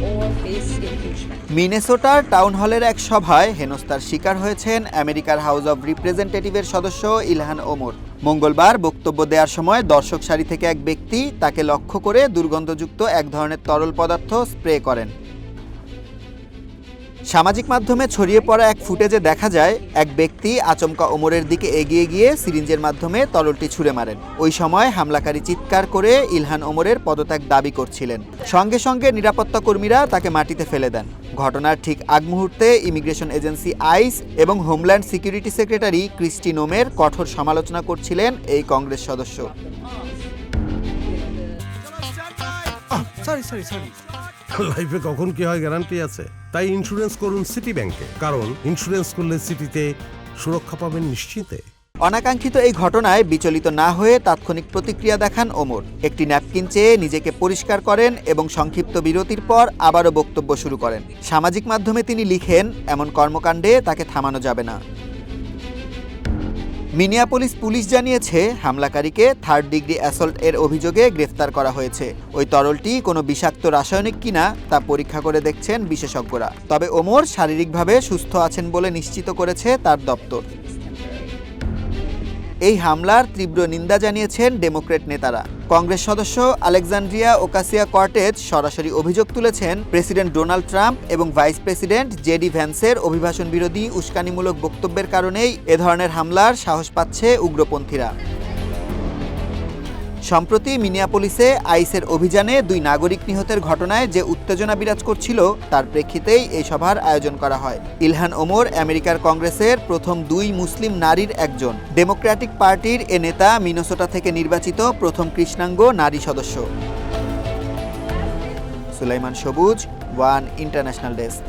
or face impeachment. মিনেসোটার town হলের এক সভায় হেনস্থার শিকার হয়েছেন আমেরিকার হাউস অব রিপ্রেজেন্টেটিভের সদস্য ইলহান ওমর। মঙ্গলবার বক্তব্য দেওয়ার সময় দর্শক সারি থেকে এক ব্যক্তি তাকে লক্ষ্য করে দুর্গন্ধযুক্ত এক ধরনের তরল পদার্থ স্প্রে করেন। সামাজিক মাধ্যমে ছড়িয়ে পড়া এক ফুটেজে দেখা যায় এক ব্যক্তি আচমকা ওমরের দিকে এগিয়ে গিয়ে সিরিঞ্জের মাধ্যমে তরলটি ছুঁড়ে মারেন। ওই সময় হামলাকারী চিৎকার করে ইলহান ওমরের পদত্যাগ দাবি করছিলেন। সঙ্গে সঙ্গে নিরাপত্তা কর্মীরা তাকে মাটিতে ফেলে দেন। ঘটনার ঠিক আগ মুহূর্তে ইমিগ্রেশন এজেন্সি আইস এবং হোমল্যান্ড সিকিউরিটি সেক্রেটারি ক্রিস্টি নোমের কঠোর সমালোচনা করছিলেন এই কংগ্রেস সদস্য। লাইফে কখন কি হয় গ্যারান্টি আছে, তাই ইন্স্যুরেন্স করুন সিটি ব্যাংকে, কারণ ইন্স্যুরেন্স করলে সিটিতে সুরক্ষা পাবেন নিশ্চিন্তে। অনাকাঙ্ক্ষিত এই ঘটনায় বিচলিত না হয়ে তাৎক্ষণিক প্রতিক্রিয়া দেখান ওমর। একটি ন্যাপকিন চেয়ে নিজেকে পরিষ্কার করেন এবং সংক্ষিপ্ত বিরতির পর আবারও বক্তব্য শুরু করেন। সামাজিক মাধ্যমে তিনি লিখেন, এমন কর্মকাণ্ডে তাকে থামানো যাবে না। মিনিয়াপোলিস পুলিশ জানিয়েছে হামলাকারীকে 3rd ডিগ্রি অ্যাসল্ট এর অভিযোগে গ্রেফতার করা হয়েছে। ওই তরলটি কোনো বিষাক্ত রাসায়নিক কিনা তা পরীক্ষা করে দেখছেন বিশেষজ্ঞরা। তবে ওমর শারীরিকভাবে সুস্থ আছেন বলে নিশ্চিত করেছে তার দপ্তর। এই হামলার তীব্র নিন্দা জানিয়েছেন ডেমোক্র্যাট নেতারা। কংগ্রেস সদস্য আলেকজান্দ্রিয়া ওকাসিয়া-কর্টেজ সরাসরি অভিযোগ তুলেছেন, প্রেসিডেন্ট ডোনাল্ড ট্রাম্প এবং ভাইস প্রেসিডেন্ট জেডি ভ্যান্সের অভিবাসন বিরোধী উস্কানিমূলক বক্তব্যের কারণেই এ ধরনের হামলার সাহস পাচ্ছে উগ্রপন্থীরা। সম্প্রতি মিনিয়াপোলিসে আইসের অভিযানে 2 নাগরিক নিহতের ঘটনায় যে উত্তেজনা বিরাজ করছিল তার প্রেক্ষিতেই এই সভার আয়োজন করা হয়। ইলহান ওমর আমেরিকার কংগ্রেসের প্রথম 2 মুসলিম নারীর একজন। ডেমোক্র্যাটিক পার্টির এ নেতা মিনেসোটা থেকে নির্বাচিত প্রথম কৃষ্ণাঙ্গ নারী সদস্য। সুলাইমান সবুজ, ওয়ান ইন্টারন্যাশনাল ডেস্ক।